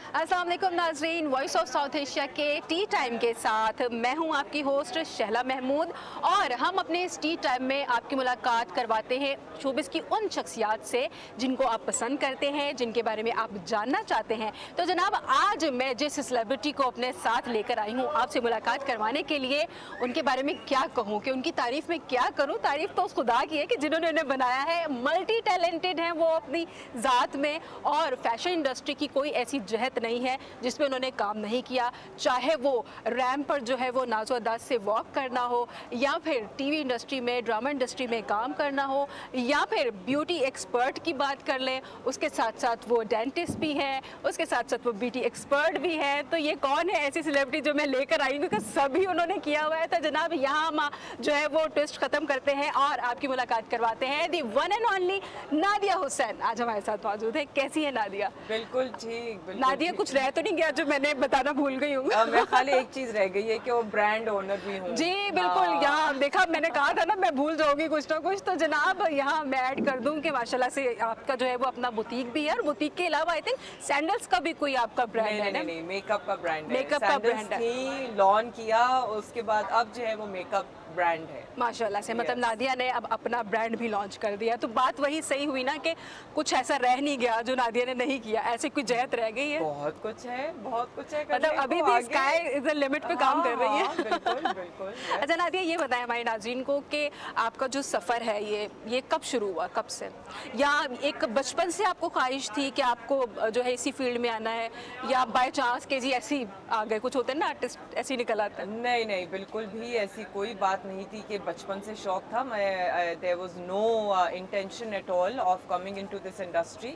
अस्सलाम वालेकुम नाज़रीन, वॉइस ऑफ साउथ एशिया के टी टाइम के साथ मैं हूं आपकी होस्ट शहला महमूद और हम अपने इस टी टाइम में आपकी मुलाकात करवाते हैं शोबिज़ की उन शख्सियात से जिनको आप पसंद करते हैं, जिनके बारे में आप जानना चाहते हैं। तो जनाब, आज मैं जिस सेलिब्रिटी को अपने साथ लेकर आई हूँ आपसे मुलाकात करवाने के लिए, उनके बारे में क्या कहूँ कि उनकी तारीफ़ में क्या करूँ। तारीफ़ तो उस खुदा की है कि जिन्होंने उन्हें बनाया है। मल्टी टैलेंटेड हैं वो अपनी ज़ात में, और फैशन इंडस्ट्री की कोई ऐसी जहत नहीं है जिसमें उन्होंने काम नहीं किया। चाहे वो रैंप पर जो है वो नाज़ो अंदाज से वॉक करना हो, या फिर टीवी इंडस्ट्री में, ड्रामा इंडस्ट्री में काम करना हो, या फिर ब्यूटी एक्सपर्ट की बात कर लें, उसके साथ साथ वो डेंटिस्ट भी हैं, उसके साथ साथ वो ब्यूटी एक्सपर्ट भी हैं। तो ये कौन है ऐसी सेलिब्रिटी जो मैं लेकर आई, क्योंकि सभी उन्होंने किया हुआ है। तो जनाब, यहाँ हम जो है वो ट्विस्ट ख़त्म करते हैं और आपकी मुलाकात करवाते हैं the one and only Nadiya Hussain आज हमारे साथ मौजूद है। कैसी है नादिया? बिल्कुल ठीक। नादिया, कुछ रह तो नहीं गया जो मैंने बताना भूल गई हूँ? मैं खाली एक चीज रह गई है कि वो ब्रांड ओनर भी हूँ। जी बिल्कुल। यहाँ देखा, मैंने कहा था ना मैं भूल जाऊंगी कुछ ना कुछ। तो जनाब, यहाँ मैं ऐड कर दूँ कि माशाल्लाह से आपका जो है वो अपना बुटीक भी है, और बुटीक के अलावा आई थिंक सैंडल्स का भी कोई आपका ब्रांड है? नहीं, मेकअप का ब्रांड है। मेकअप का ब्रांड है। लॉन्च किया, उसके बाद अब जो है वो मेकअप ब्रांड है माशाल्लाह से। मतलब नादिया ने अब अपना ब्रांड भी लॉन्च कर दिया। तो बात वही सही हुई ना कि कुछ ऐसा रह नहीं गया जो नादिया ने नहीं किया। ऐसे कोई जहत रह गई है? बहुत कुछ है, बहुत कुछ है। मतलब अभी भी स्काई इज द लिमिट पे काम कर रही है। बिल्कुल बिल्कुल। अच्छा नादिया, ये बताएं हमारे नाज़रीन को कि आपका जो सफ़र है ये कब शुरू हुआ, कब से? या एक बचपन से आपको ख्वाहिश थी कि आपको जो है इसी फील्ड में आना है, या बाय चांस के जी ऐसे ही आ गए? कुछ होते हैं ना आर्टिस्ट ऐसे ही निकल आते हैं। नहीं, बिल्कुल भी ऐसी कोई बात नहीं थी कि बचपन से शौक था। मैं there was no intention at all of coming into this industry,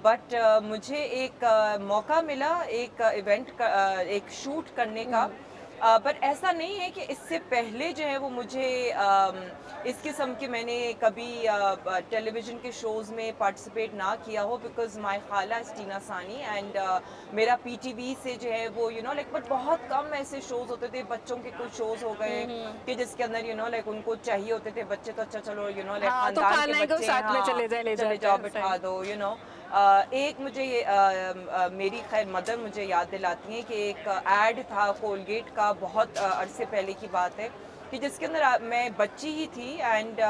but मुझे एक मौका मिला एक इवेंट का, एक शूट करने का। पर ऐसा नहीं है कि इससे पहले जो है वो मुझे इस किस्म के मैंने कभी टेलीविज़न के शोज़ में पार्टिसिपेट ना किया हो, बिकॉज माय खाला इज़ टीना सानी एंड मेरा पीटीवी से जो है वो लाइक बट बहुत कम ऐसे शोज़ होते थे। बच्चों के कुछ शोज़ हो गए कि जिसके अंदर लाइक उनको चाहिए होते थे बच्चे, तो अच्छा चलो लाइक खानदान के बच्चे साथ में चले जाओ बिठा दो एक मुझे मेरी खैर मदर मुझे याद दिलाती हैं कि एक ऐड था कोलगेट का, बहुत अरसे पहले की बात है, कि जिसके अंदर मैं बच्ची ही थी एंड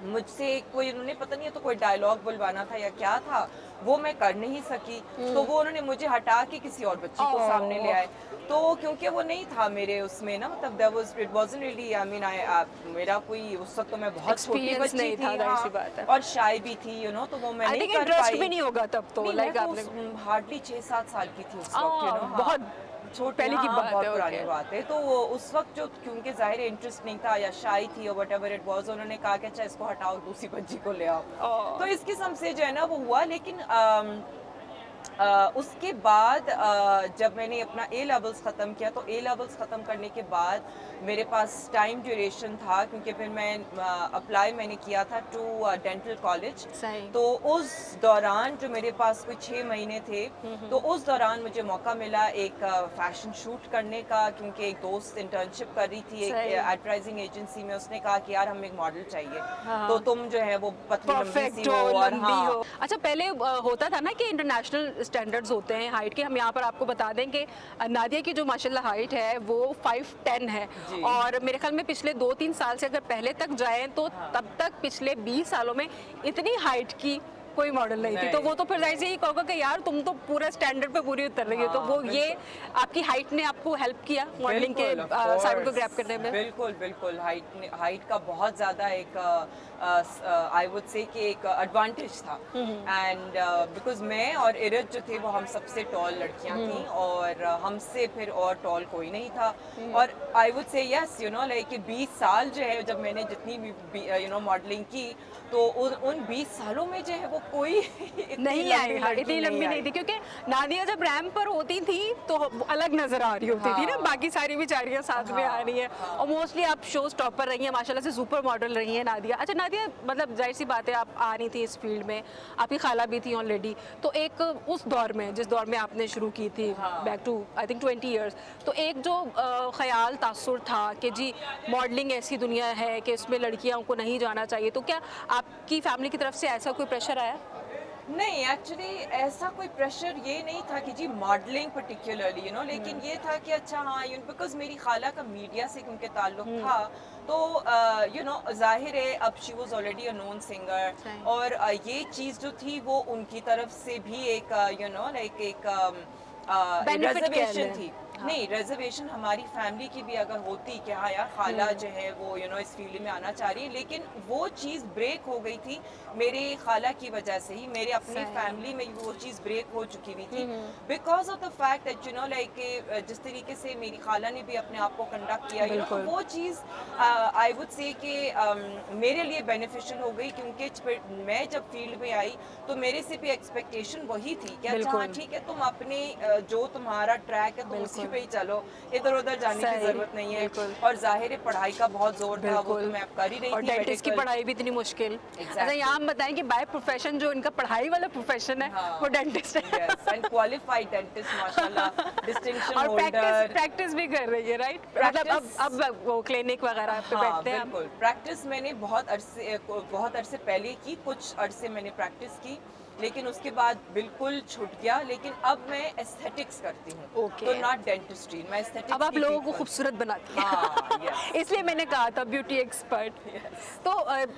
मुझसे कोई, उन्होंने पता नहीं है तो कोई डायलॉग बुलवाना था या क्या था, वो मैं कर नहीं सकी। तो वो उन्होंने मुझे हटा के किसी और बच्ची को सामने ले आए। तो क्योंकि वो नहीं था मेरे उसमें ना, मतलब it wasn't really, I mean मेरा कोई उस वक्त तो मैं बहुत छोटी बच्ची थी, हाँ, और शाय भी थी तो वो मैं नहीं कर पाई। भी नहीं होगा तब तो, लाइक आपने हार्डली 6-7 साल की थी उस वक्त, बहुत पहले की बात बहुत है, पुरानी बात है। तो उस वक्त जो क्योंकि जाहिर इंटरेस्ट नहीं था या शाय थी और वट एवर इट वाज, उन्होंने कहा कि अच्छा इसको हटाओ, दूसरी बच्ची को ले आओ। तो इस किस्म से जो है ना वो हुआ। लेकिन उसके बाद जब मैंने अपना ए लेवल्स ख़त्म किया, तो ए लेवल्स ख़त्म करने के बाद मेरे पास टाइम ड्यूरेशन था, क्योंकि फिर मैं अप्लाई मैंने किया था टू डेंटल कॉलेज। तो उस दौरान जो मेरे पास कोई 6 महीने थे, तो उस दौरान मुझे मौका मिला एक फैशन शूट करने का, क्योंकि एक दोस्त इंटर्नशिप कर रही थी एक एडवर्टाइजिंग एजेंसी में। उसने कहा कि यार हमें एक मॉडल चाहिए, तो तुम जो है वो पतली लंबी सी हो और हाँ। अच्छा, पहले होता था ना कि इंटरनेशनल स्टैंडर्ड्स होते हैं हाइट के। हम यहाँ पर आपको बता दें कि नादिया की जो माशाल्लाह हाइट है वो 5'10" है, और मेरे ख्याल में पिछले 2-3 साल से अगर पहले तक जाएं तो तब तक पिछले 20 सालों में इतनी हाइट की कोई मॉडल नहीं थी। तो वो तो फिर ऐसे ही कहोगे कि यार तुम तो पूरा स्टैंडर्ड पे पूरी उतर रही है। तो वो ये आपकी हाइट ने आपको हेल्प किया मॉडलिंग के साइड को ग्रैब करने में? बिल्कुल हाइट का बहुत ज़्यादा एक आई वुड से कि एक एडवांटेज था। एंड बिकॉज मैं और इरद जो थे वो हम सबसे टॉल लड़कियां थी, और हमसे फिर और टॉल कोई नहीं था। और I would say yes like 20 साल जो है जब मैंने जितनी भी मॉडलिंग की, तो उन 20 सालों में जो है वो कोई नहीं आई, इतनी लंबी नहीं थी। क्योंकि नादिया जब रैंप पर होती थी तो अलग नजर आ रही होती थी ना, बाकी सारी बेचारियां साथ में आ रही हैं। और मोस्टली आप शो स्टॉपर रही हैं, माशाल्लाह से सुपर मॉडल रही हैं नादिया। अच्छा नादिया, मतलब जाहिर सी बात है आप आ रही थी इस फील्ड में, आपकी खाला भी थी ऑलरेडी, तो एक उस दौर में जिस दौर में आपने शुरू की थी, back to I think 20 years, तो एक जो ख्याल तासुर था कि जी मॉडलिंग ऐसी दुनिया है कि इसमें लड़कियों को नहीं जाना चाहिए, तो क्या आपकी फैमिली की तरफ से ऐसा कोई प्रेशर आया? नहीं, एक्चुअली ऐसा कोई प्रेशर ये नहीं था कि जी मॉडलिंग पर्टिकुलरली लेकिन ये था कि अच्छा हाँ बिकॉज मेरी खाला का मीडिया से क्योंकि ताल्लुक था, तो जाहिर है अब she was already a known singer, और ये चीज़ जो थी वो उनकी तरफ से भी एक लाइक एक रिजर्वेशन थी। हाँ। नहीं, रिजर्वेशन हमारी फैमिली की भी अगर होती कि हाँ यार खाला जो है वो इस फील्ड में आना चाह रही है, लेकिन वो चीज़ ब्रेक हो गई थी मेरे खाला की वजह से ही। मेरे अपनी फैमिली में वो चीज़ ब्रेक हो चुकी हुई थी because of the fact that like जिस तरीके से मेरी खाला ने भी अपने आप को कंडक्ट किया, तो वो चीज़ आई वुड से कि मेरे लिए बेनिफिशियल हो गई, क्योंकि मैं जब फील्ड में आई तो मेरे से भी एक्सपेक्टेशन वही थी कि अच्छा हाँ ठीक है, तुम अपने जो तुम्हारा ट्रैक है तुम उसी पे ही चलो, इधर उधर जाने की जरूरत नहीं है। और जाहिर है पढ़ाई का बहुत जोर था, वो तो मैं अब कर ही रही थी। और डेंटिस्ट की पढ़ाई भी इतनी मुश्किल। अच्छा यहाँ हम बताएं कि बाय प्रोफेशन जो इनका पढ़ाई वाला प्रोफेशन है, हाँ, वो डेंटिस्ट है। यस, एंड क्वालिफाइड डेंटिस्ट माशाल्लाह, डिस्टिंक्शन होल्डर। और प्रैक्टिस भी कर रही है, राइट? मतलब अब वो क्लिनिक वगैरह पे बैठते हैं। बिल्कुल, प्रैक्टिस मैंने बहुत अरसे पहले की, कुछ अरसे मैंने प्रैक्टिस की, लेकिन उसके बाद बिल्कुल छूट गया। लेकिन अब मैं एस्थेटिक्स करती हूँ, तो नॉट डेंटिस्ट्री, मैं एस्थेटिक्स। अब आप लोगों को खूबसूरत बनाती हैं। हाँ, इसलिए मैंने कहा था ब्यूटी एक्सपर्ट। तो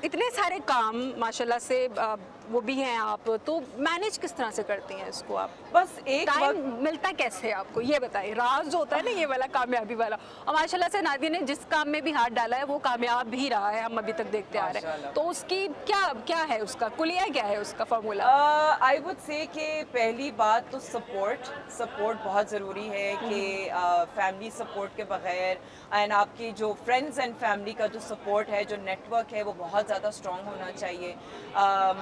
इतने सारे काम माशाल्लाह से वो भी हैं आप, तो मैनेज किस तरह से करती हैं इसको आप? बस एक टाइम मिलता कैसे है आपको, ये बताइए। राज जो होता है ना ये वाला कामयाबी वाला, और माशाल्लाह से नादिया ने जिस काम में भी हाथ डाला है वो कामयाब भी रहा है, हम अभी तक देखते आ रहे हैं। तो उसकी क्या है, उसका कुलिया क्या है, उसका फार्मूला? आई वुड से कि पहली बात तो सपोर्ट बहुत ज़रूरी है, कि फैमिली सपोर्ट के बगैर एंड आपकी जो फ्रेंड्स एंड फैमिली का जो सपोर्ट है, जो नेटवर्क है, वो बहुत ज़्यादा स्ट्रॉन्ग होना चाहिए।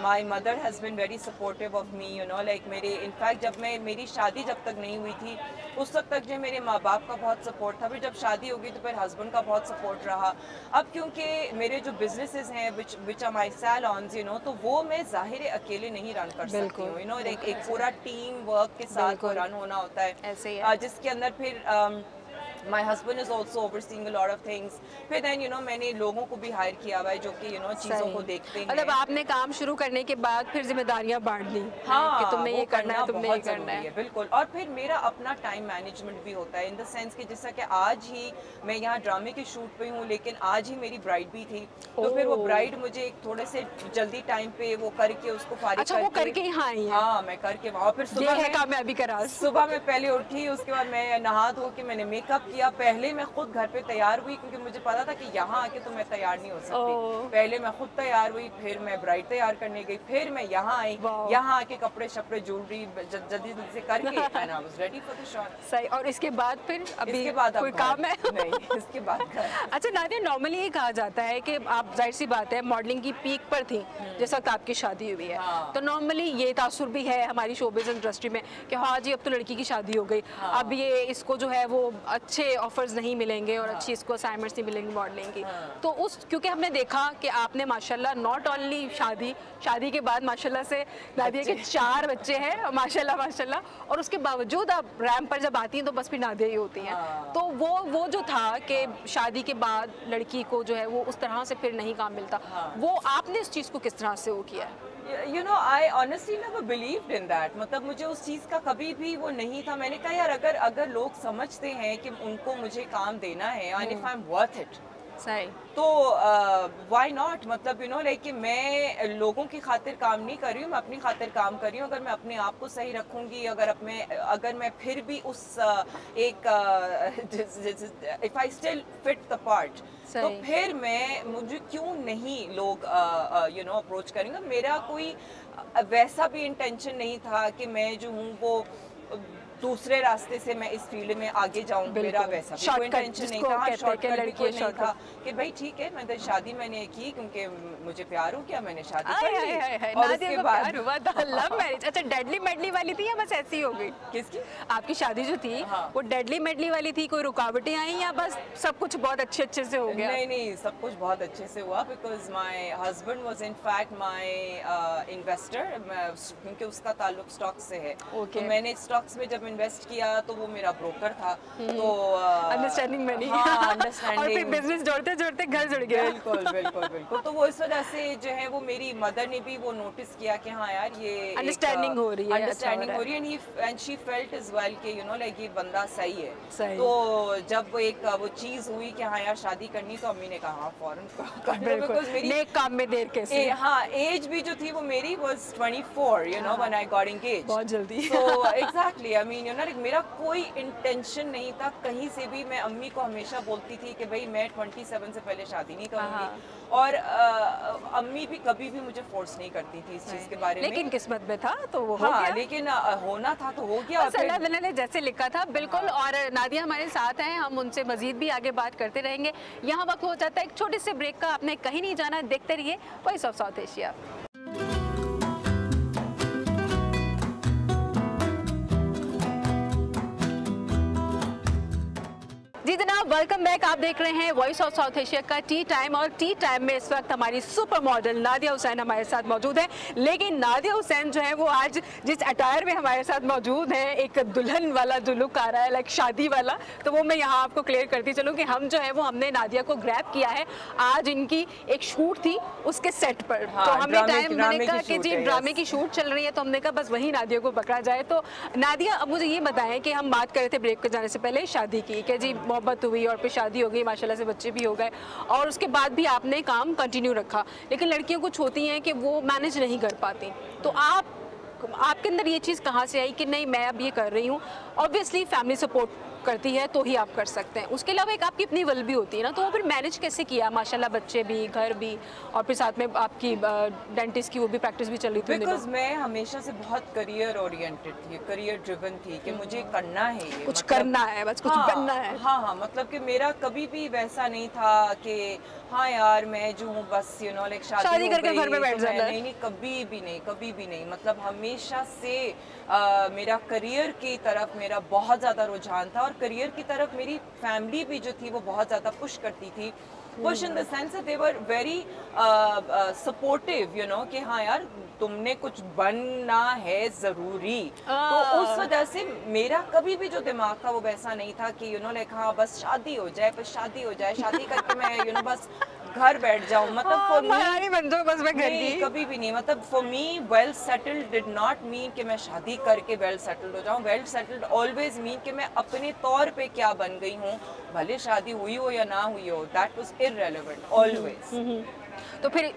My mother has been very supportive of me, like मेरे इनफैक्ट जब मेरी शादी जब तक नहीं हुई थी उस वक्त तक जो मेरे माँ बाप का बहुत सपोर्ट था, फिर जब शादी हो गई तो फिर हस्बैंड का बहुत सपोर्ट रहा। अब क्योंकि मेरे जो बिजनेसेस हैं विच आर माई सैलॉन्स, तो वो मैं ज़ाहिर अकेले नहीं रन कर सकती हूँ, एक पूरा टीम वर्क के साथ रन होना होता है, ऐसे ही है। जिसके अंदर फिर My husband is also overseeing a lot of things. फिर then मैंने लोगों को भी हायर किया हुआ है जो कि चीज़ों को देखते हैं। मतलब आपने काम शुरू करने के बाद फिर जिम्मेदारियां बांट ली, हाँ, कि तुमने ये करना है, तुमने ये करना है। बिल्कुल। और फिर मेरा अपना टाइम मैनेजमेंट भी होता है, इन द सेंस कि जैसा कि आज ही मैं यहाँ ड्रामे के शूट पे हूँ, लेकिन आज ही मेरी ब्राइड भी थी, तो फिर वो ब्राइड मुझे एक थोड़े से जल्दी टाइम पे वो करके उसको फारिग करके। वो करके ही हाँ, मैं करके वहाँ फिर सुबह में पहले उठी, उसके बाद मैं नहा धो के मैंने मेकअप किया। पहले मैं खुद घर पे तैयार हुई, क्योंकि मुझे पता था कि यहाँ आके तो मैं तैयार नहीं हो सकती। पहले मैं खुद तैयार हुई, फिर मैं ब्राइड तैयार करने गई, फिर मैं यहाँ आई, यहाँ आके कपड़े शपड़े ज्वेलरी जल्दी से करके and I was ready for the shot। सही। और इसके बाद फिर अभी इसके बाद कोई काम है? नहीं, इसके बाद अच्छा नादिया, नॉर्मली ये कहा जाता है कि आप जाहिर सी बात है मॉडलिंग की पीक पर थी जिस वक्त आपकी शादी हुई है, तो नॉर्मली ये तासुर भी है हमारी शोबिज़ इंडस्ट्री में कि हाँ जी अब तो लड़की की शादी हो गई, अब ये इसको जो है वो अच्छे ऑफर्स नहीं मिलेंगे और अच्छी इसको असाइनमेंट्स नहीं मिलेंगी मॉडलिंग की। तो क्योंकि हमने देखा कि आपने माशाल्लाह नॉट ओनली शादी के बाद माशाल्लाह से नादिया के 4 बच्चे हैं माशाल्लाह, और उसके बावजूद आप रैंप पर जब आती हैं तो बस फिर नादिया ही होती हैं। तो वो जो था कि शादी के बाद लड़की को जो है वो उस तरह से फिर नहीं काम मिलता, वो आपने इस चीज़ को किस तरह से वो किया? I honestly never believed in that। मतलब मुझे उस चीज़ का कभी भी वो नहीं था। मैंने कहा यार अगर लोग समझते हैं कि उनको मुझे काम देना है and if I'm worth it, सही, तो वाई नॉट। मतलब लाइक कि मैं लोगों की खातिर काम नहीं कर रही हूँ, मैं अपनी खातिर काम कर रही हूँ। अगर मैं अपने आप को सही रखूँगी, अगर मैं फिर भी उस एक if I still fit the part, तो फिर मुझे क्यों नहीं लोग अप्रोच करेंगे। मेरा कोई वैसा भी इंटेंशन नहीं था कि मैं जो हूँ वो दूसरे रास्ते से मैं इस फील्ड में आगे जाऊं। मेरा वैसा भी कोई इंटेंशन नहीं था, शॉर्टकट भी कोई नहीं था कि भाई ठीक है मैं शादी मैंने की क्योंकि मुझे प्यार हो गया, मैंने शादी कर ली और उसके बाद हुआ था लव मैरिज। अच्छा डेडली मेडली वाली थी या बस ऐसी हो गई? किसकी? आपकी शादी जो थी वो डेडली मेडली वाली थी, कोई रुकावटें आई या बस सब कुछ बहुत अच्छे से हो गया? नहीं, सब कुछ बहुत अच्छे से हुआ because my husband was in fact my investor, क्योंकि उसका ताल्लुक स्टॉक्स से है। तो मैंने स्टॉक्स में जब इन्वेस्ट किया तो वो मेरा ब्रोकर था, तो अंडरस्टैंडिंग मनी। हाँ, और फिर बिजनेस जोड़ते जोड़ते घर जुड़ गया। बिल्कुल बिल्कुल बिल्कुल। तो वो इस वजह से जो है वो मेरी मदर ने भी वो नोटिस किया कि हाँ यार ये अंडरस्टैंडिंग हो रही है, अंडरस्टैंडिंग हो रही है, and she felt as well कि यू नो लाइक ये बंदा सही है। तो जब वो चीज हुई कि हाँ यार शादी करनी, तो अम्मी ने कहा फौरन कर दो, बिकॉज़ मेरी नेक काम में देर कैसे। हाँ, एज भी जो थी वो मेरी was 24, you know, when I got engaged. बहुत जल्दी। So exactly, I mean, you know, like मेरा कोई इंटेंशन नहीं था कहीं से भी। मैं अम्मी को हमेशा बोलती थी कि भाई मैं 27 से पहले शादी नहीं करूँगी, और अम्मी भी कभी भी मुझे फोर्स नहीं करती थी इस चीज़ के बारे में। लेकिन किस्मत में था तो वो हो हाँ, गया। लेकिन होना था तो हो गया। अल्लाह ताला ने जैसे लिखा था, बिल्कुल। और नादिया हमारे साथ हैं, हम उनसे मजीद भी आगे बात करते रहेंगे। यहाँ वक्त हो जाता है एक छोटे से ब्रेक का, आपने कहीं नहीं जाना, देखते रहिए वॉइस ऑफ साउथ एशिया। जी जनाब, वेलकम बैक। आप देख रहे हैं वॉइस ऑफ साउथ एशिया का टी टाइम, और टी टाइम में इस वक्त हमारी सुपर मॉडल नादिया हुसैन हमारे साथ मौजूद है। लेकिन नादिया हुसैन जो है वो आज जिस अटायर में हमारे साथ मौजूद है, एक दुल्हन वाला जो लुक आ रहा है, लाइक शादी वाला, तो वो मैं यहाँ आपको क्लियर करती चलूँ कि हम जो है वो हमने नादिया को ग्रैब किया है। आज इनकी एक शूट थी उसके सेट पर, हाँ, तो हमें मैंने कहा कि जी ड्रामे की शूट चल रही है, तो हमने कहा बस वही नादिया को पकड़ा जाए। तो नादिया, अब मुझे ये बताएं कि हम बात कर रहे थे ब्रेक पे जाने से पहले शादी की, कि जी मोहब्बत हुई और फिर शादी हो गई, माशाल्लाह से बच्चे भी हो गए, और उसके बाद भी आपने काम कंटिन्यू रखा। लेकिन लड़कियां कुछ होती हैं कि वो मैनेज नहीं कर पाती, तो आपके अंदर ये चीज़ कहाँ से आई कि नहीं मैं अब ये कर रही हूँ? ऑब्वियसली फैमिली सपोर्ट करती है तो ही आप कर सकते हैं, उसके अलावा एक आपकी अपनी विल भी होती है ना, तो वो फिर मैनेज कैसे किया? माशाल्लाह बच्चे भी, घर भी, और फिर साथ में आपकी डेंटिस्ट की वो भी प्रैक्टिस भी चल रही थी। बिकॉज मैं हमेशा से बहुत करियर ओरिएंटेड थी, करियर ड्रिवन थी कि मुझे करना है ये, कुछ करना है, बस कुछ बनना है। हाँ, मतलब कि मेरा कभी भी वैसा नहीं था कि हाँ यार मैं जो हूँ बस यू नो लाइक शादी करके घर में बैठ जाना। नहीं, कभी भी नहीं। मतलब हमेशा से मेरा करियर की तरफ मेरा बहुत ज़्यादा रुझान था, और करियर की तरफ मेरी फैमिली भी जो थी वो बहुत ज़्यादा पुश करती थी। Push in the sense they were very supportive, you know, कि हाँ यार तुमने कुछ बनना है ज़रूरी। तो उस वजह से मेरा कभी भी जो दिमाग था वो वैसा नहीं था कि यू नो लाइक हाँ बस शादी हो जाए, शादी करके मैं यू नो बस घर बैठ जाऊं। मतलब फॉर मी बन जाओ बस मैं घर की, कभी भी नहीं। मतलब for me well settled did not mean कि मैं शादी करके वेल सेटल्ड हो जाऊं। वेल सेटल्ड ऑलवेज मीन कि मैं अपने तौर पे क्या बन गई हूँ, भले शादी हुई हो या ना हुई हो, दैट वाज इररिलेवेंट ऑलवेज। तो फिर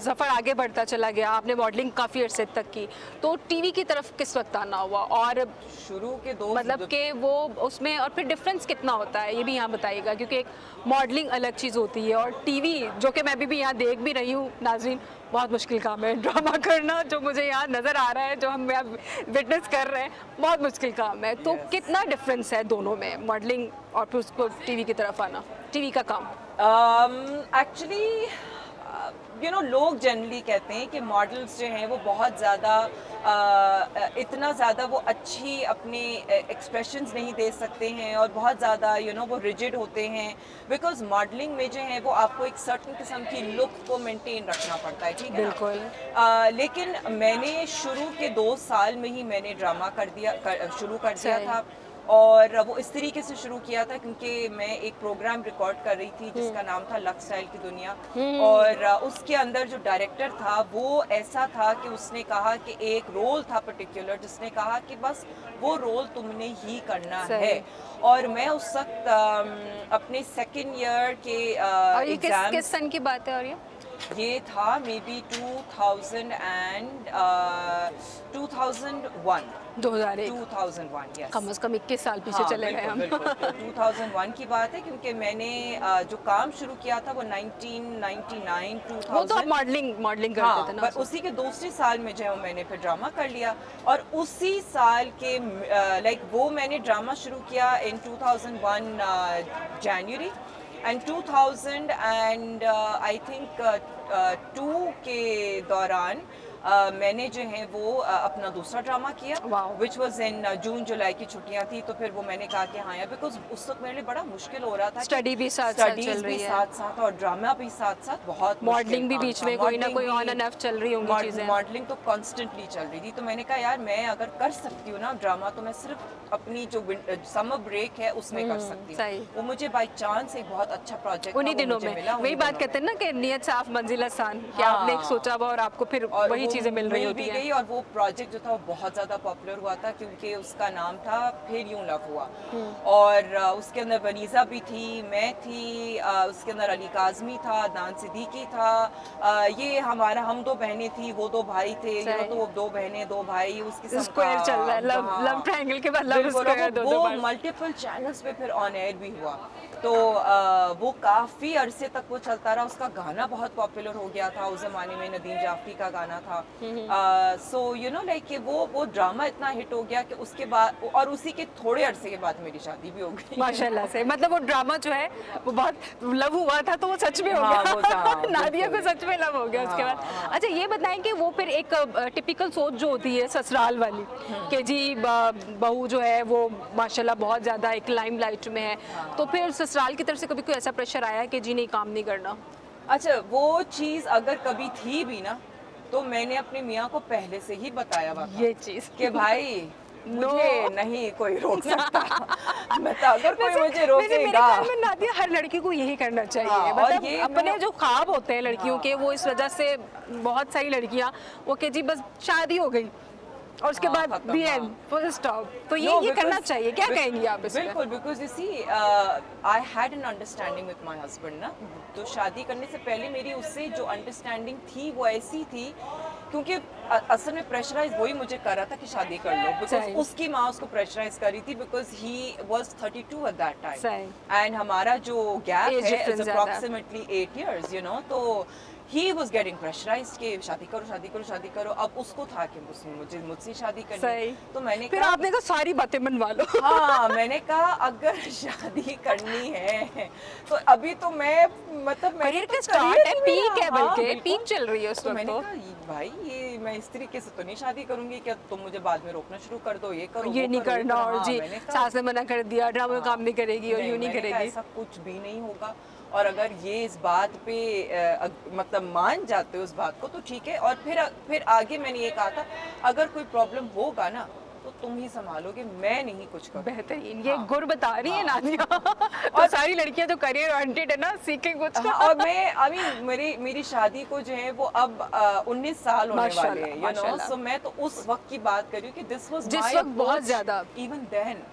सफ़र आगे बढ़ता चला गया, आपने मॉडलिंग काफ़ी अरसे तक की, तो टीवी की तरफ किस वक्त आना हुआ? और शुरू के दो मतलब कि वो उसमें, और फिर डिफरेंस कितना होता है ये भी यहाँ बताइएगा, क्योंकि एक मॉडलिंग अलग चीज़ होती है और टीवी, जो कि मैं भी यहाँ देख भी रही हूँ नाज़रीन, बहुत मुश्किल काम है। ड्रामा करना जो मुझे यहाँ नज़र आ रहा है, जो हम विटनेस कर रहे हैं, बहुत मुश्किल काम है। तो कितना डिफरेंस है दोनों में, मॉडलिंग और फिर उसको टीवी की तरफ आना, टीवी का काम? एक्चुअली यू नो लोग जनरली कहते हैं कि मॉडल्स जो हैं वो बहुत ज़्यादा इतना ज़्यादा वो अच्छी अपने एक्सप्रेशंस नहीं दे सकते हैं, और बहुत ज़्यादा यू नो वो रिजिड होते हैं, बिकॉज मॉडलिंग में जो है वो आपको एक सर्टन किस्म की लुक को मेंटेन रखना पड़ता है, ठीक है? बिल्कुल। लेकिन मैंने शुरू के 2 साल में ही मैंने ड्रामा शुरू कर दिया था, और वो इस तरीके से शुरू किया था क्योंकि मैं एक प्रोग्राम रिकॉर्ड कर रही थी जिसका नाम था लक स्टाइल की दुनिया, और उसके अंदर जो डायरेक्टर था वो ऐसा था कि उसने कहा कि एक रोल था पर्टिकुलर, जिसने कहा कि बस वो रोल तुमने ही करना है। और मैं उस वक्त अपने सेकेंड ईयर के एग्जाम, किस सन की बात है? और ये था मे बी 2001 yes. कम से कम 21 साल पीछे चले गए हम। 2001 की बात है, क्योंकि मैंने जो काम शुरू किया था वो 1999 2000, वो तो आप मॉडलिंग करते थे ना, पर उसी के दूसरे साल में जो है मैंने फिर ड्रामा कर लिया, और उसी साल के लाइक वो मैंने ड्रामा शुरू किया इन 2001 जनवरी, एंड 2000 एंड आई थिंक 2 के दौरान मैंने जो है वो अपना दूसरा ड्रामा किया, विच वॉज इन जून जुलाई की छुट्टियां थी, तो फिर वो मैंने कहा कि हाँ यार, बिकॉज उस वक्त मेरे लिए बड़ा मुश्किल हो रहा था, स्टडी भी साथ साथ और ड्रामा भी साथ साथ, बहुत मॉडलिंग भी बीच में कोई ना कोई ऑन एंड ऑफ चल रही होंगी चीजें। मॉडलिंग तो कॉन्स्टेंटली चल रही थी, तो मैंने कहा यार मैं अगर कर सकती हूँ ना ड्रामा, तो मैं सिर्फ अपनी जो समर ब्रेक है उसमें कर सकती हूँ। वो मुझे बाय चांस एक बहुत अच्छा प्रोजेक्ट उन्हीं दिनों में वही बात कहते हैं ना कि नियत साफ मंजिल आसान, कि आपने एक सोचा हुआ और आपको फिर वही चीजें मिल रही होती हैं। और वो प्रोजेक्ट जो था वो बहुत ज़्यादा पॉपुलर हुआ था, क्योंकि उसका नाम था फिर यूं लव हुआ, और उसके अंदर वनीज़ा भी थी, मैं थी, उसके अंदर अली काज़मी था, अदनान सिद्दीकी था, ये हमारा हम दो बहनें थी, वो दो भाई थे, तो वो दो बहनें दो भाई, उसकी स्क्वायर चल रहा है, लव ट्रायंगल के बाद लव स्क्वायर, वो मल्टीपल चैनल्स पे फिर ऑन एयर भी हुआ, तो वो काफ़ी अरसे तक वो चलता रहा। उसका गाना बहुत पॉपुलर हो गया था उस ज़माने में, नदीम जाफरी का गाना था। सो यू नो लाइक वो ड्रामा इतना हिट हो गया कि उसके बाद, और उसी के थोड़े अरसे के बाद मेरी शादी भी हो गई माशाल्लाह से। मतलब वो ड्रामा जो है वो बहुत लव हुआ था, तो वो सच में हो गया। नादिया को सच में लव हो गया उसके बाद। अच्छा ये बताएं कि वो फिर एक टिपिकल सोच जो होती है ससुराल वाली, कि जी बहू जो है वो माशाल्लाह बहुत ज़्यादा एक लाइमलाइट में है, तो फिर ससुराल की तरफ से कभी कोई ऐसा प्रेशर आया कि जी नहीं काम नहीं करना? अच्छा, वो चीज़ अगर कभी थी भी ना, तो मैंने अपने मियाँ को पहले से ही बताया हुआ ये चीज़ कि भाई मुझे नहीं कोई रोक सकता। मैं तो अगर कोई मुझे रोकेगा, नादिया हर लड़की को यही करना चाहिए, मतलब अपने जो ख्वाब होते हैं लड़कियों के, वो इस वजह से बहुत सारी लड़कियां वो कि जी बस शादी हो गई और उसके बाद भी एंड फुल स्टॉप, तो ये करना चाहिए। क्या कहेंगी आप इसमें? बिल्कुल, because you see I had an understanding with my husband ना, तो शादी करने से पहले मेरी उससे जो अंडरस्टैंडिंग थी वो ऐसी थी, क्योंकि असल में प्रेशराइज वही मुझे कर रहा था कि शादी कर लो, बिकॉज उसकी माँ उसको प्रेशराइज कर रही थी, because he was 32 at that time, and हमारा जो गैप है is approximately 8 years, you know, तो he was getting pressurized कि शादी करो शादी करो शादी करो। अब उसको था कि मुझसे शादी करनी, तो मैंने फिर आपने कहा सारी बातें मनवा लो। हाँ, मैंने कहा अगर शादी करनी है तो अभी तो मैं मतलब करियर का स्टार्ट है, पीक है, बल्कि पीक चल रही है उस वक्त। तो मैंने कहा भाई ये मैं इस तरीके से तो नहीं शादी करूंगी, क्या तुम मुझे बाद में रोकना शुरू कर दो, ये करो ये नहीं करना, और जी सास ने मना कर दिया, ड्रामा में काम नहीं करेगी और यूं नहीं करेगी, ऐसा कुछ भी नहीं होगा। और अगर ये इस बात पे मतलब मान जाते हो उस बात को तो ठीक है। और फिर आगे मैंने ये कहा था अगर कोई प्रॉब्लम होगा ना तो तुम ही संभालोगे, मैं नहीं कुछ करूँ। बेहतरीन, ये गुर बता रही है नादिया। और सारी लड़कियां जो करियर ओरिएंटेड है ना, सीखें कुछ। और मैं मेरी शादी को जो है वो अब 19 साल होने वाले हैं, यू नो, सो मैं तो उस वक्त की बात कर रही हूँ कि दिस वाज माय बहुत ज्यादा, इवन देन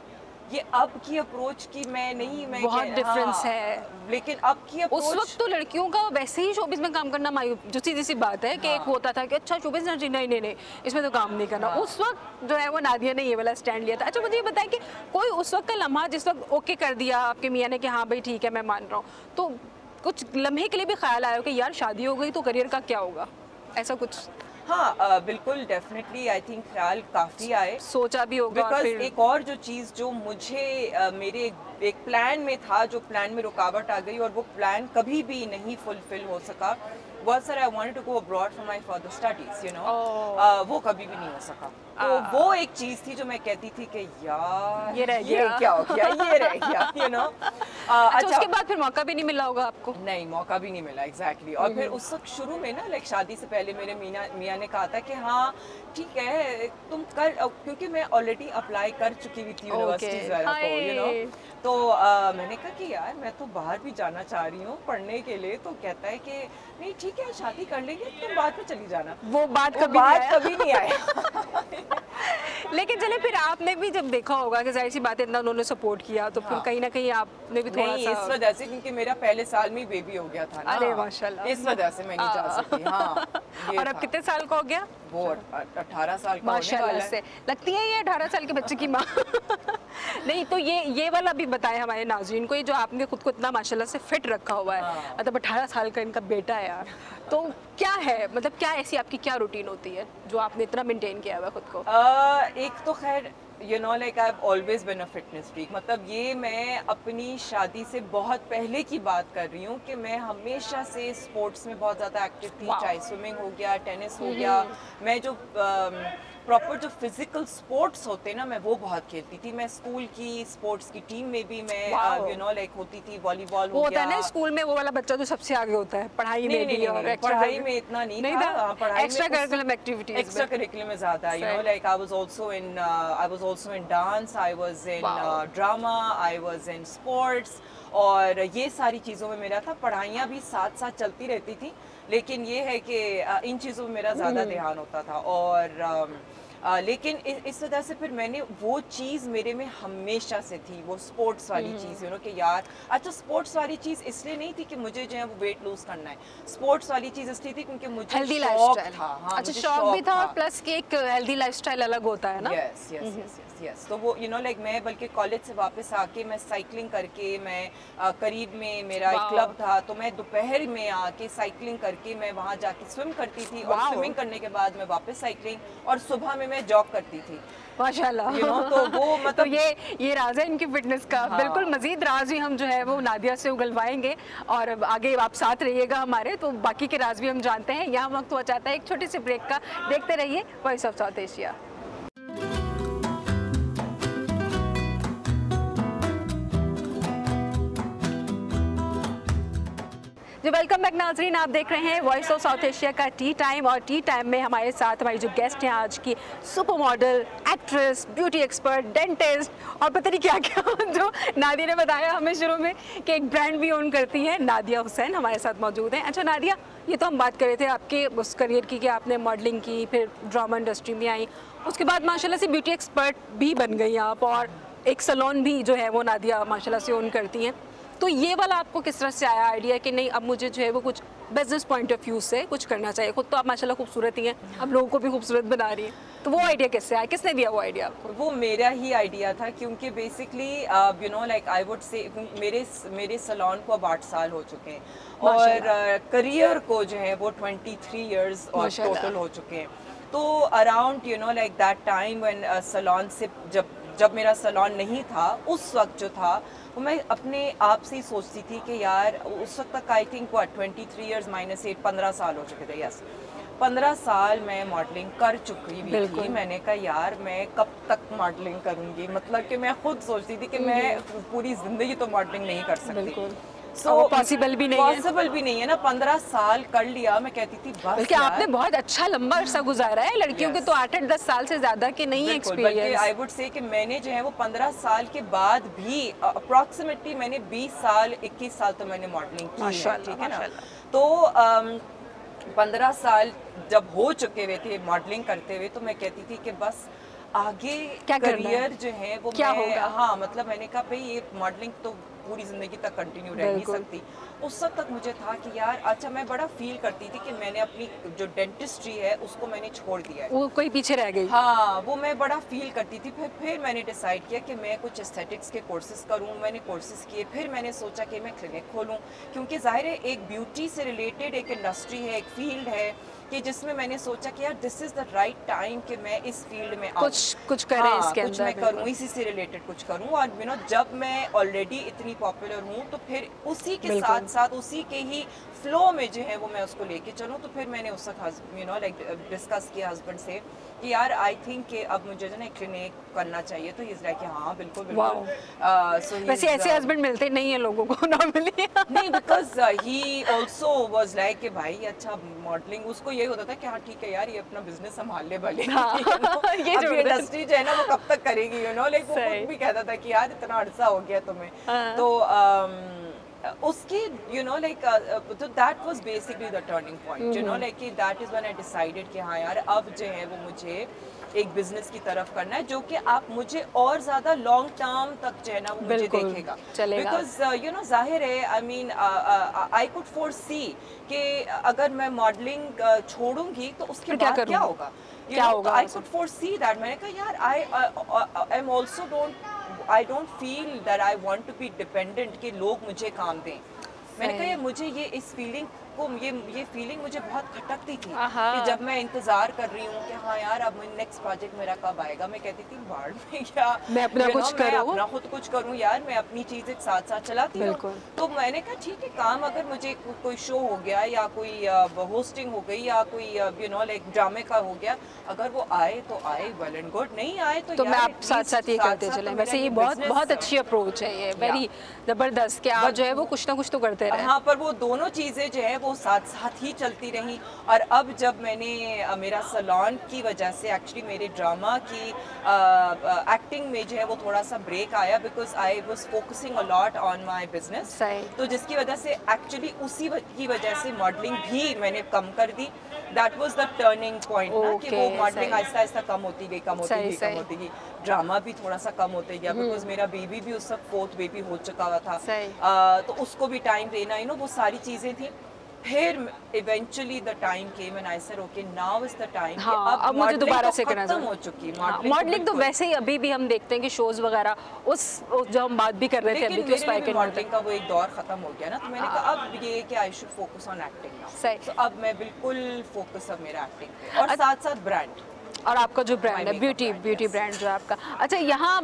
ये अब की अप्रोच की मैं नहीं, मैं बहुत डिफरेंस है, लेकिन अब की अप्रोच, उस वक्त तो लड़कियों का वैसे ही शोबिज़ में काम करना जो सीधी सी बात है कि एक होता था कि अच्छा शोबिज़ नहीं इसमें तो काम नहीं करना। उस वक्त जो है वो नादिया ने ये वाला स्टैंड लिया था। अच्छा मुझे ये बताएं कि कोई उस वक्त का लम्हा जिस वक्त ओके कर दिया आपके मियाँ ने कि हाँ भाई ठीक है मैं मान रहा हूँ, तो कुछ लम्हे के लिए भी ख्याल आया कि यार शादी हो गई तो करियर का क्या होगा, ऐसा कुछ? हाँ बिल्कुल, डेफिनेटली आई थिंक ख्याल काफ़ी आए, सोचा भी होगा। बिकॉज एक और जो चीज़ जो मुझे मेरे एक प्लान में था, जो प्लान में रुकावट आ गई और वो प्लान कभी भी नहीं फुलफिल हो सका, was that I wanted to go abroad for my further studies, you know, वो कभी भी नहीं हो सका। तो वो एक चीज़ थी जो मैं कहती थी कि यार ये रह गया, क्या हो गया, ये रह गया, you know। अच्छा उसके बाद फिर मौका भी नहीं मिला होगा आपको? नहीं, मौका भी नहीं मिला, एग्जैक्टली। और फिर उस वक्त शुरू में ना लाइक शादी से पहले मेरे मियाँ ने कहा था कि हाँ ठीक है तुम कर, क्योंकि मैं ऑलरेडी अप्लाई कर चुकी हुई थी यूनिवर्सिटीज वगैरह को, यू नो, तो मैंने कहा कि यार मैं तो बाहर भी जाना चाह रही हूँ पढ़ने के लिए, तो कहता है कि नहीं ठीक है शादी कर लेंगे, तुम बाद में चली जाना। वो बात कभी नहीं आया। लेकिन चले फिर आपने भी जब देखा होगा कि जाहिर सी बात है इतना उन्होंने सपोर्ट किया, तो फिर कहीं ना कहीं आपने भी थोड़ा सा, इस वजह से क्योंकि मेरा पहले साल में बेबी हो गया था ना। अरे माशाल्लाह, इस वजह से मैं नहीं जा सकी। हाँ, और अब कितने साल का हो गया? वो 18 साल का माशाल्लाह से लगती है ये 18 साल के बच्चे की माँ। नहीं तो ये वाला भी बताए हमारे नाज़रीन को, ये जो आपने खुद को इतना माशाल्लाह से फिट रखा हुआ है, मतलब 18 साल का इनका बेटा है यार, तो क्या है मतलब क्या ऐसी आपकी क्या रूटीन होती है जो आपने इतना मेंटेन किया हुआ खुद को? एक तो खैर you know like I have always been a fitness freak. मतलब ये मैं अपनी शादी से बहुत पहले की बात कर रही हूँ कि मैं हमेशा से स्पोर्ट्स में बहुत ज़्यादा एक्टिव थी। Wow. चाहे स्विमिंग हो गया, टेनिस हो गया, मैं जो प्रॉपर जो फिजिकल स्पोर्ट्स होते ना, मैं वो बहुत खेलती थी। मैं स्कूल की स्पोर्ट्स की टीम में भी मैं Wow. यू नो लाइक होती थी। वॉलीबॉल वो हो होता है गया। ना स्कूल में, वो वाला बच्चा जो सबसे आगे होता है पढ़ाई में भी और पढ़ाई में इतना नहीं था। था। पढ़ाई एक्स्ट्रा में करिकुलम एक्टिविटीज एक्स्ट्रा करिकुलम में ज़्यादा, you know like I was also in dance, I was in drama, I was in sports, और ये सारी चीज़ों में मेरा था। पढ़ाइयाँ भी साथ साथ चलती रहती थी, लेकिन ये है कि इन चीज़ों में मेरा ज़्यादा ध्यान होता था। और लेकिन इस वजह से फिर मैंने वो चीज़ मेरे में हमेशा से थी, वो स्पोर्ट्स वाली चीज़, यू नो कि यार अच्छा स्पोर्ट्स वाली चीज़ इसलिए नहीं थी कि मुझे जो है वो वेट लूज करना है। स्पोर्ट्स वाली चीज़ इसलिए थी क्योंकि मुझे हेल्दी शौक लाइफस्टाइल था। हाँ, अच्छा, मुझे शौक भी था और था। प्लस कि एक हेल्दी लाइफस्टाइल अलग होता है ना। Yes yes yes yes. तो वो यू नो लाइक मैं बल्कि कॉलेज से वापस आके मैं साइकिलिंग करके, मैं करीब में मेरा एक क्लब था, तो मैं दोपहर में आके साइकिलिंग करके मैं वहाँ जाके स्विम करती थी, और स्विमिंग करने के बाद मैं वापस साइकिलिंग, और सुबह में मैं जॉग करती थी। माशाल्लाह। You know, तो वो मतलब तो ये राज है इनकी फिटनेस का। हाँ। बिल्कुल मजीद राज भी हम जो है वो नादिया से उगलवाएंगे, और आगे आप साथ रहिएगा हमारे, तो बाकी के राज भी हम जानते हैं। यहाँ वक्त हुआ चाहता है एक छोटी सी ब्रेक का। देखते रहिए वॉइस ऑफ साउथ एशिया। जी वेलकम बैक नाजरीन, आप देख रहे हैं वॉइस ऑफ साउथ एशिया का टी टाइम, और टी टाइम में हमारे साथ हमारी जो गेस्ट हैं आज की, super model, actress, beauty expert, dentist और पता नहीं क्या क्या जो नादिया ने बताया हमें शुरू में कि एक ब्रांड भी ओन करती हैं, नादिया हुसैन हमारे साथ मौजूद हैं। अच्छा नादिया, ये तो हम बात कर रहे थे आपके उस करियर की कि आपने मॉडलिंग की, फिर ड्रामा इंडस्ट्री में आई, उसके बाद माशाल्लाह से ब्यूटी एक्सपर्ट भी बन गई आप, और एक सैलून भी जो है वो नादिया माशाल्लाह से ओन करती हैं। तो ये वाला आपको किस तरह से आया आइडिया कि नहीं अब मुझे जो है वो कुछ बिजनेस पॉइंट ऑफ व्यू से कुछ करना चाहिए? खुद तो आप माशाल्लाह खूबसूरत ही हैं, अब लोगों को भी खूबसूरत बना रही हैं, तो वो आइडिया कैसे आया, किसने दिया वो आइडिया आपको? वो मेरा ही आइडिया था, क्योंकि basically you know like I would say मेरे सैलून को अब 8 साल हो चुके हैं, और करियर को जो है वो 23 इयर्स और टोटल हो चुके हैं। तो around you know like that time when salon से जब मेरा सैलून नहीं था, उस वक्त जो था वो मैं अपने आप से ही सोचती थी कि यार उस वक्त तक आई थिंक 23 इयर्स माइनस 8 15 साल हो चुके थे। यस 15 साल मैं मॉडलिंग कर चुकी हुई थी। मैंने कहा यार मैं कब तक मॉडलिंग करूंगी, मतलब कि मैं खुद सोचती थी कि मैं पूरी जिंदगी तो मॉडलिंग नहीं कर सकती। So, पॉसिबल भी नहीं है ना। 15 साल कर लिया, मैं कहती थी बस। बल्कि आपने बहुत अच्छा लंबा अरसा गुजारा है, लड़कियों के तो 8-10 साल से ज्यादा के नहीं है एक्सपीरियंस। आई वुड से कि मैंने जो है वो 15 साल के बाद भी अप्रॉक्सीमेटली मैंने 20 साल 21 साल तो मैंने मॉडलिंग की है, ठीक है ना। तो 15 साल जब हो चुके हुए थे मॉडलिंग करते हुए, तो मैं कहती थी कि बस आगे क्या करियर जो है वो क्या होगा। हाँ, मतलब मैंने कहा भाई ये मॉडलिंग तो पूरी जिंदगी तक कंटिन्यू रह नहीं सकती। उस वक्त तक मुझे था कि यार अच्छा, मैं बड़ा फील करती थी कि मैंने अपनी जो डेंटिस्ट्री है उसको मैंने छोड़ दिया है, वो कोई पीछे रह गई। हाँ, वो मैं बड़ा फील करती थी। फिर मैंने डिसाइड किया कि मैं कुछ एस्थेटिक्स के कोर्सेज करूँ। मैंने कोर्सेज किए, फिर मैंने सोचा कि मैं क्लिनिक खोलूँ, क्योंकि जाहिर है एक ब्यूटी से रिलेटेड एक इंडस्ट्री है, एक फील्ड है कि जिसमें मैंने सोचा कि यार this is the right time कि मैं इस फील्ड में कुछ करें, इसके कुछ मैं करूँ, इसी से रिलेटेड कुछ करूँ। और यू नो जब मैं ऑलरेडी इतनी पॉपुलर हूँ, तो फिर उसी के साथ साथ उसी के ही फ्लो में जो है वो मैं उसको लेके चलूँ। तो फिर मैंने उस वक्त यू नो लाइक डिस्कस किया हस्बैंड से कि यार आई थिंक कि अब मुझे जो ना क्लिनिक करना चाहिए। तो इज लाइक हाँ बिल्कुल बिल्कुल। वैसे ऐसे हस्बैंड मिलते नहीं है लोगों को नॉर्मली। नहीं, because he also was like कि भाई अच्छा मॉडलिंग, उसको यही होता था कि हाँ ठीक है यार ये अपना बिजनेस संभाल ले भले। ये जो इंडस्ट्री जो है ना वो कब तक करेगी, यू नो लाइक वो खुद भी कहता था कि यार इतना अरसा हो गया तुम्हें। तो उसकी यू नो लाइक तो that was basically the turning point, you know like that is when I decided कि हाँ यार अब जो है वो मुझे एक बिजनेस की तरफ करना है, जो कि आप मुझे और ज्यादा लॉन्ग टर्म तक जो है ना वो मुझे देखेगा। बिकॉज यू नो जाहिर है I mean I could foresee कि अगर मैं मॉडलिंग छोड़ूंगी तो उसके बाद क्या होगा, आई कुड फोरसी दैट। मैंने कहा यार I am also I don't feel that I want to be dependent कि लोग मुझे काम दें। मैंने कहा मुझे ये इस फीलिंग को ये फीलिंग मुझे बहुत खटकती थी कि जब मैं इंतजार कर रही हूँ कि हाँ यार अब नेक्स्ट प्रोजेक्ट मेरा कब आएगा, मैं कहती थी बाढ़ में क्या, मैं अपना कुछ करूँ, मैं अपना खुद कुछ करूँ यार, मैं अपनी चीजें साथ साथ चलाती हूँ। तो मैंने कहा ठीक है, काम अगर मुझे कोई शो हो गया या कोई होस्टिंग हो गई या कोई लाइक ड्रामे का हो गया, अगर वो आए तो आए, वेल एंड गुड, नहीं आए तो मैं आप साथ साथ ये करते चले। वैसे ये बहुत अच्छी अप्रोच है, ये वेरी जबरदस्त कि आप जो है वो कुछ ना कुछ तो करते रहे। हाँ, पर वो दोनों चीजें जो है वो साथ साथ ही चलती रही। और अब जब मैंने मेरा सैलून की वजह से एक्चुअली मेरे ड्रामा की एक्टिंग में जो है वो थोड़ा सा ब्रेक आया, because I was focusing a lot on my business, तो जिसकी वजह से एक्चुअली उसी की वजह से मॉडलिंग भी मैंने कम कर दी। That was the turning point ना, कि वो मॉडलिंग आहिस्ता आहिस्ता कम होती गई, ड्रामा भी थोड़ा सा कम होते गया, बिकॉज मेरा बेबी भी उस वक्त 4th बेबी हो चुका हुआ था, तो उसको भी टाइम देना, वो सारी चीजें थी। फिर eventually the time came and I said okay now is the time, अब मुझे दोबारा से करना खत्म हो चुकी मॉडलिंग। तो वैसे ही अभी भी हम देखते हैं कि शोज वगैरह उस जो हम बात भी कर रहे थे अभी कि उस मॉडलिंग का वो एक दौर खत्म हो गया ना, तो मैंने कहा अब ये कि I should focus on acting now. तो अब मैं बिल्कुल फोकस अब मेरा एक्टिंग पे, और साथ साथ ब्रांड और आपका जो ब्रांड है ब्यूटी ब्रांड जो है आपका। अच्छा, यहाँ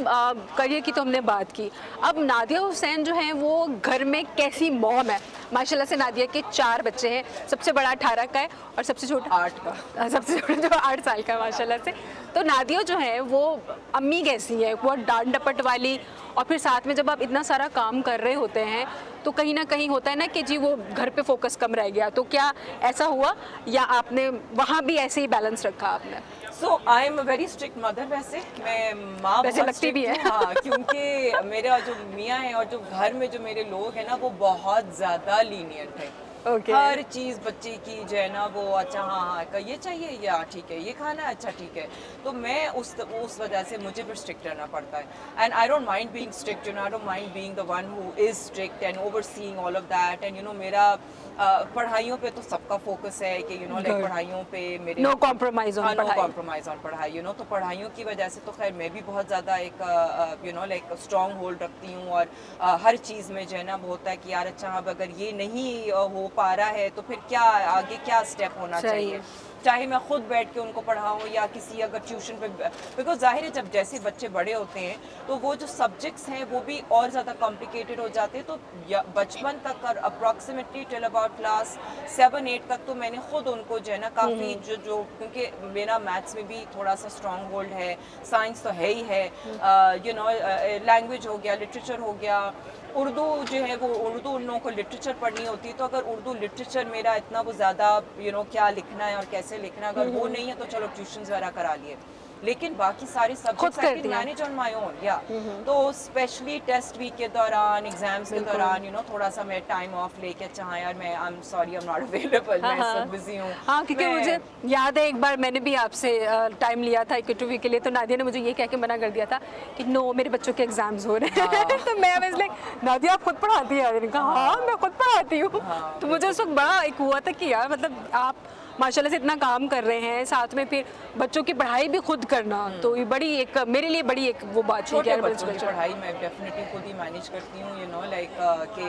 करियर की तो हमने बात की, अब नादिया हुसैन जो है वो घर में कैसी मॉम है? माशाल्लाह से नादिया के 4 बच्चे हैं, सबसे बड़ा 18 का है और सबसे छोटा 8 का, सबसे छोटा जो 8 साल का है माशाल्लाह से। तो नादिया जो है वो अम्मी कैसी है, वो डांट डपट वाली, और फिर साथ में जब आप इतना सारा काम कर रहे होते हैं तो कहीं ना कहीं होता है ना कि जी वो घर पे फोकस कम रह गया, तो क्या ऐसा हुआ या आपने वहाँ भी ऐसे ही बैलेंस रखा आपने? So I am a very strict mother, वैसे मैं माँ वैसे लगती भी है। हाँ, क्योंकि मेरा जो मियाँ है और जो घर में जो मेरे लोग हैं ना वो बहुत ज़्यादा लीनियंट है। हर चीज़ बच्चे की जो है ना वो अच्छा हाँ ये चाहिए, या ठीक है ये खाना है, अच्छा ठीक है, तो मैं उस वजह से मुझे भी स्ट्रिक्ट रहना पड़ता है। And I don't mind being strict, I don't mind being the one who is strict and overseeing all of that. And मेरा पढ़ाइयों पे तो सबका फोकस है कि लाइक पढ़ाइयों पे मेरे नो कॉम्प्रोमाइज ऑन पढ़ाई, तो पढ़ाइयों की वजह से तो खैर मैं भी बहुत ज़्यादा एक लाइक स्ट्रॉन्ग होल्ड रखती हूँ, और हर चीज़ में जो है ना वो होता है कि यार अच्छा अब अगर ये नहीं हो पा रहा है तो फिर क्या आगे क्या स्टेप होना चाहिए, चाहे मैं खुद बैठ के उनको पढ़ाऊँ या किसी अगर ट्यूशन पे, बिकॉज जाहिर है जब जैसे बच्चे बड़े होते हैं तो वो जो सब्जेक्ट्स हैं वो भी और ज़्यादा कॉम्प्लिकेटेड हो जाते हैं। तो बचपन तक और अप्रॉक्सीमेटली टिल अबाउट क्लास 7-8 तक तो मैंने खुद उनको जो है ना काफ़ी जो क्योंकि मेरा मैथ्स में भी थोड़ा सा स्ट्रॉन्ग होल्ड है, साइंस तो है ही है, लैंग्वेज हो गया, लिटरेचर हो गया, उर्दू जो है वो उर्दू उन लोगों को लिटरेचर पढ़नी होती है, तो अगर उर्दू लिटरेचर मेरा इतना वो ज़्यादा क्या लिखना है और कैसे लिखना है अगर वो नहीं है तो चलो ट्यूशन्स वगैरह करा लिए, लेकिन बाकी सारे subjects I can manage on my own. या तो स्पेशली टेस्ट वीक के दौरान, एग्जाम्स के दौरान थोड़ा सा मैं टाइम ऑफ लेके अच्छा हाँ यार मैं I am sorry I am not available, मैं सब बिजी हूँ। हाँ, क्योंकि मुझे याद है एक बार मैंने भी आपसे टाइम लिया था एक इंटरव्यू के लिए, तो नादिया ने मुझे ये कह के मना कर दिया था कि नो मेरे बच्चों के एग्जाम्स हो रहे हैं। तो मैं वाज लाइक नादिया आप खुद पढ़ाती है? मैंने कहा हाँ मैं खुद पढ़ाती हूँ। तो मुझे उस वक्त बड़ा एक हुआ था कि यार मतलब आप माशाल्लाह से इतना काम कर रहे हैं, साथ में फिर बच्चों की पढ़ाई भी खुद करना, तो ये बड़ी एक मेरे लिए बड़ी एक वो बात है कि बच्चों की पढ़ाई मैं डेफिनेटली खुद ही मैनेज करती हूँ, लाइक कि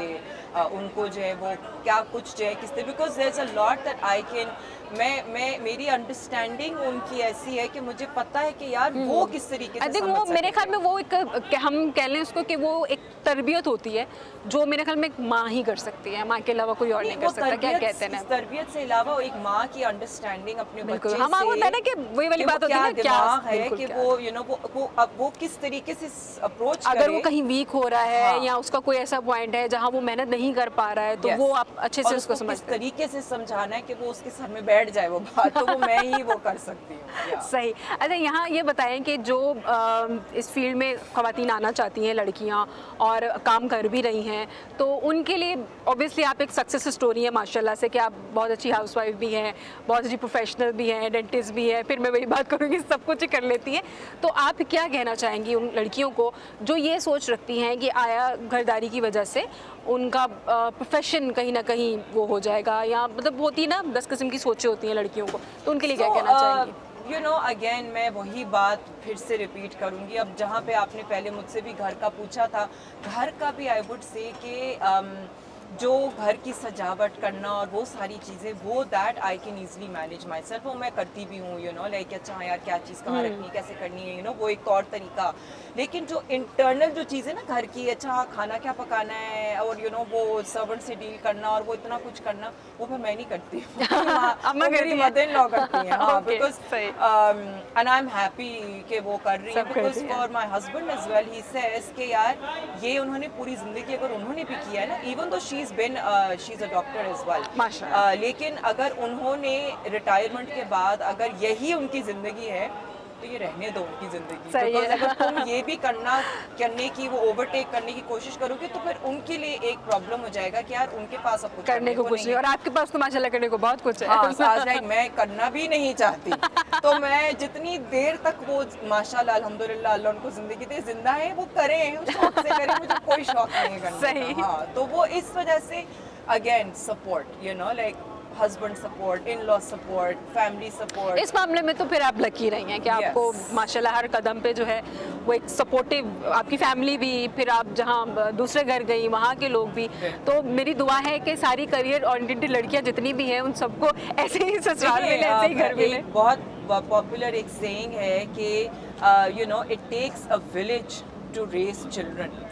उनको जो है वो क्या कुछ जो है किस तरह, because there is a lot that I can मैं मेरी अंडरस्टैंडिंग उनकी ऐसी है कि मुझे पता है कि यार वो किस तरीके से वो मेरे ख्याल में वो एक हम कह लें उसको कि वो एक तरबियत होती है जो मेरे ख्याल में एक माँ ही कर सकती है, माँ के अलावा कोई और नहीं कर सकता। क्या कहते हैं? तरबियत से अलावा एक माँ की अंडरस्टैंडिंग अपने बच्चे से, हम होता है ना कि वही वाली बात होती है ना क्या है कि वो किस तरीके से अप्रोच, अगर वो कहीं वीक हो रहा है या उसका कोई ऐसा पॉइंट है जहाँ वो मेहनत नहीं कर पा रहा है तो वो आप अच्छे से उसको समझ तरीके से समझाना है कि वो उसके सर में बैठ जाए वो बात, तो वो मैं ही वो कर सकती हूँ। सही। अच्छा, यहाँ ये बताएं कि जो इस फील्ड में ख़वातीन आना चाहती हैं लड़कियाँ और काम कर भी रही हैं, तो उनके लिए ऑब्वियसली आप एक सक्सेस स्टोरी है माशाल्लाह से कि आप बहुत अच्छी हाउसवाइफ भी हैं, बहुत अच्छी प्रोफेशनल भी हैं, डेंटिस्ट भी है, फिर मैं वही बात करूँगी सब कुछ ही कर लेती हैं। तो आप क्या कहना चाहेंगी उन लड़कियों को जो ये सोच रखती हैं कि आया घरदारी की वजह से उनका प्रोफेशन कहीं ना कहीं वो हो जाएगा, या मतलब होती है ना 10 किस्म की सोचें होती हैं लड़कियों को, तो उनके लिए क्या कहना चाहेंगी? अगेन मैं वही बात फिर से रिपीट करूँगी, अब जहाँ पे आपने पहले मुझसे भी घर का पूछा था, घर का भी आई वुड से कि जो घर की सजावट करना और वो सारी चीज़ें, वो that I can easily manage my self, वो मैं करती भी हूँ, यू नो, लाइक अच्छा यार क्या चीज़ कहाँ रखनी, कैसे करनी है, यू नो, वो एक तौर तरीका। लेकिन जो इंटरनल जो चीज़ें ना घर की, अच्छा खाना क्या पकाना है, और यू नो वो सर्वेंट से डील करना और वो इतना कुछ करना, वो फिर मैं नहीं करती वो मेरी मदर इन लॉ करती हैं। हाँ, because and I am happy कि वो कर रही है, because for my husband as well, he says कि यार ये उन्होंने पूरी जिंदगी अगर उन्होंने भी किया है ना, even though she is a doctor as well, लेकिन अगर उन्होंने रिटायरमेंट के बाद अगर यही उनकी जिंदगी है तो ये रहने दो उनकी जिंदगी। Because अगर तुम ये भी करने की वो ओवरटेक करने की कोशिश करोगे तो फिर उनके लिए एक प्रॉब्लम हो जाएगा कि यार उनके पास अब कुछ करने को कुछ नहीं, और आपके पास तो माशाल्लाह करने को बहुत कुछ है। हाँ, मैं करना भी नहीं चाहती तो मैं जितनी देर तक वो माशाल्लाह अल्हम्दुलिल्लाह अल्लाह उनको जिंदगी दे, जिंदा है, वो करें, शौक से करें, मुझे कोई शौक नहीं है करने का। हाँ, तो वो इस वजह से again support, you know, like husband support, in law support, family support. इस मामले में तो फिर आप लकी रही हैं कि आपको माशाल्लाह हर कदम पे जो है वो एक सपोर्टिव, आपकी फैमिली भी, फिर आप जहाँ दूसरे घर गई वहाँ के लोग भी। तो मेरी दुआ है कि सारी करियर ओरिएंटेड लड़कियाँ जितनी भी हैं उन सबको ऐसे ही ससुराल मिले, ऐसे ही घर मिले। बहुत पॉपुलर एक सेइंग है कि you know, it takes a village to raise children.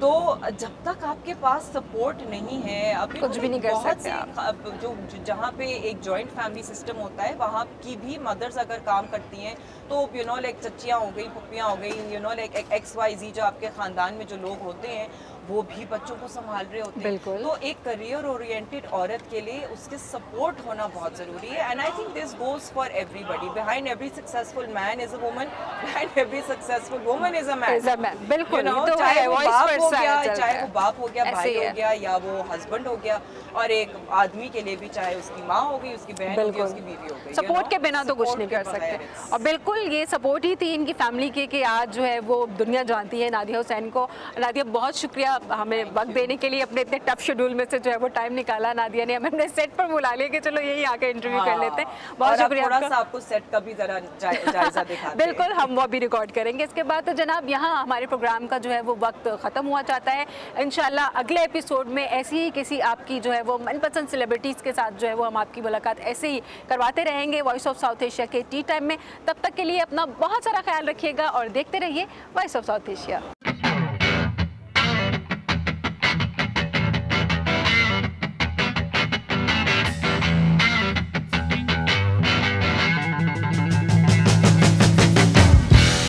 तो जब तक आपके पास सपोर्ट नहीं है, अभी कुछ भी नहीं कर सकते आप। जो जहाँ पे एक जॉइंट फैमिली सिस्टम होता है वहाँ की भी मदर्स अगर काम करती हैं तो यू नो, लाइक चच्चियाँ हो गई, पुप्पियाँ हो गई, यू नो, लाइक XYZ जो आपके ख़ानदान में जो लोग होते हैं वो भी बच्चों को संभाल रहे होते हैं। तो एक करियर ओरिएंटेड औरत के लिए उसके सपोर्ट होना बहुत ज़रूरी है। And I think this goes for everybody, behind every successful man is a woman, behind every successful woman is a man. बिल्कुल, चाहे वो बाप हो गया, चाहे वो बाप हो गया, भाई हो गया, या वो हस्बैंड हो गया, और एक आदमी के लिए भी चाहे उसकी माँ हो गई, उसकी बहन हो गई, उसकी बीवी हो गई, सपोर्ट के बिना तो कुछ नहीं कर सकते। और बिल्कुल ये सपोर्ट ही थी इनकी फैमिली के कि आज जो है वो दुनिया जानती है नादिया हुसैन को। नादिया बहुत शुक्रिया हमें वक्त देने के लिए, अपने इतने टफ शेड्यूल में से जो है वो टाइम निकाला। नादिया ने हमें अपने सेट पर बुला लिया कि चलो यही आके इंटरव्यू कर लेते हैं। बहुत शुक्रिया। थोड़ा सा आपको सेट का भी जरा जायजा दिखाते हैं। बिल्कुल, हम वो भी रिकॉर्ड करेंगे इसके बाद। तो जनाब यहाँ हमारे प्रोग्राम का जो है वो वक्त ख़त्म हुआ चाहता है। इंशाल्लाह अगले एपिसोड में ऐसी ही किसी आपकी जो है वो मनपसंद सेलिब्रिटीज़ के साथ जो है वो हम आपकी मुलाकात ऐसे ही करवाते रहेंगे वॉइस ऑफ साउथ एशिया के टी टाइम में। तब तक के लिए अपना बहुत सारा ख्याल रखिएगा और देखते रहिए वॉइस ऑफ साउथ एशिया।